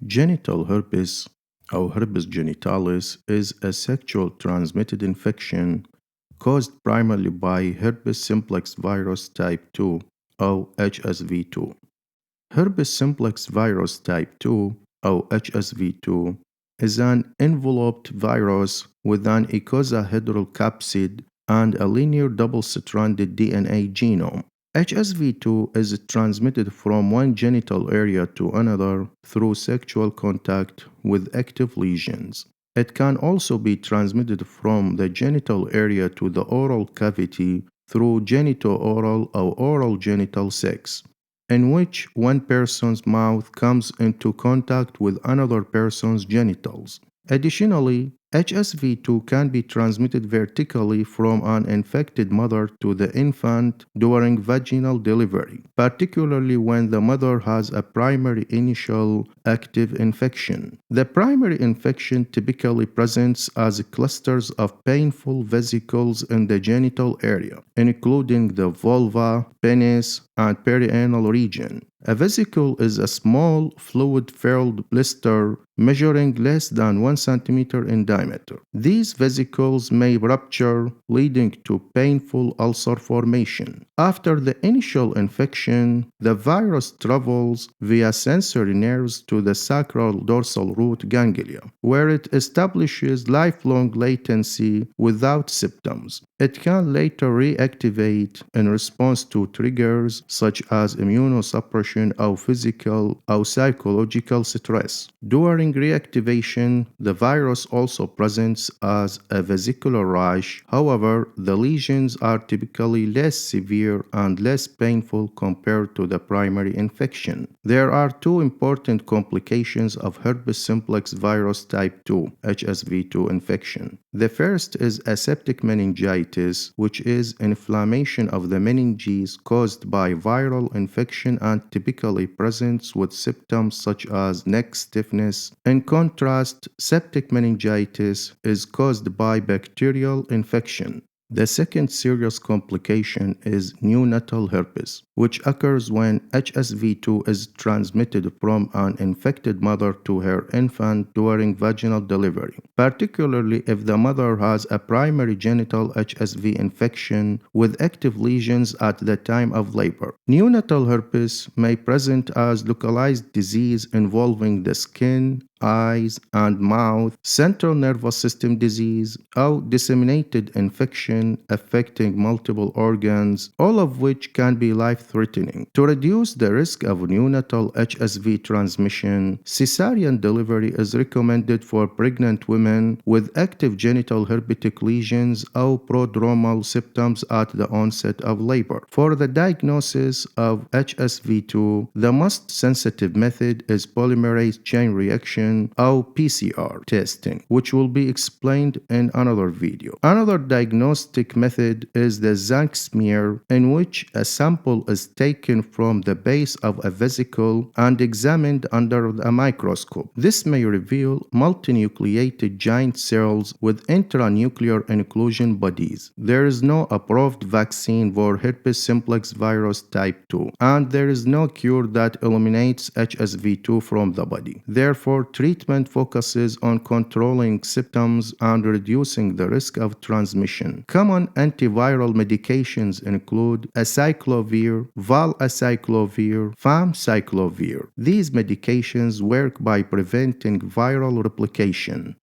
Genital herpes or herpes genitalis is a sexual transmitted infection caused primarily by herpes simplex virus type 2 or HSV2. Herpes simplex virus type 2 or HSV2 is an enveloped virus with an icosahedral capsid and a linear double-stranded DNA genome. HSV2 is transmitted from one genital area to another through sexual contact with active lesions. It can also be transmitted from the genital area to the oral cavity through genitooral or oral genital sex, in which one person's mouth comes into contact with another person's genitals. Additionally, HSV2 can be transmitted vertically from an infected mother to the infant during vaginal delivery, particularly when the mother has a primary initial active infection. The primary infection typically presents as clusters of painful vesicles in the genital area, including the vulva, penis, and perianal region. A vesicle is a small, fluid-filled blister measuring less than 1 centimeter in diameter. These vesicles may rupture, leading to painful ulcer formation. After the initial infection, the virus travels via sensory nerves to the sacral dorsal root ganglia, where it establishes lifelong latency without symptoms. It can later reactivate in response to triggers such as immunosuppression or physical or psychological stress. During reactivation, the virus also presents as a vesicular rash. However, the lesions are typically less severe and less painful compared to the primary infection. There are two important complications of herpes simplex virus type 2 (HSV2) infection. The first is aseptic meningitis, which is inflammation of the meninges caused by viral infection and typically presents with symptoms such as neck stiffness. In contrast, septic meningitis is caused by bacterial infection. The second serious complication is neonatal herpes, which occurs when HSV2 is transmitted from an infected mother to her infant during vaginal delivery, particularly if the mother has a primary genital HSV infection with active lesions at the time of labor. Neonatal herpes may present as localized disease involving the skin, eyes, and mouth, central nervous system disease, or disseminated infection affecting multiple organs, all of which can be life-threatening. To reduce the risk of neonatal HSV transmission, cesarean delivery is recommended for pregnant women with active genital herpetic lesions or prodromal symptoms at the onset of labor. For the diagnosis of HSV2, the most sensitive method is polymerase chain reaction or PCR testing, which will be explained in another video. Another diagnostic method is the tzanck smear, in which a sample is taken from the base of a vesicle and examined under a microscope. This may reveal multinucleated giant cells with intranuclear inclusion bodies. There is no approved vaccine for herpes simplex virus type 2, and there is no cure that eliminates HSV2 from the body. Therefore, treatment focuses on controlling symptoms and reducing the risk of transmission. Common antiviral medications include acyclovir, valacyclovir, famciclovir. These medications work by preventing viral replication.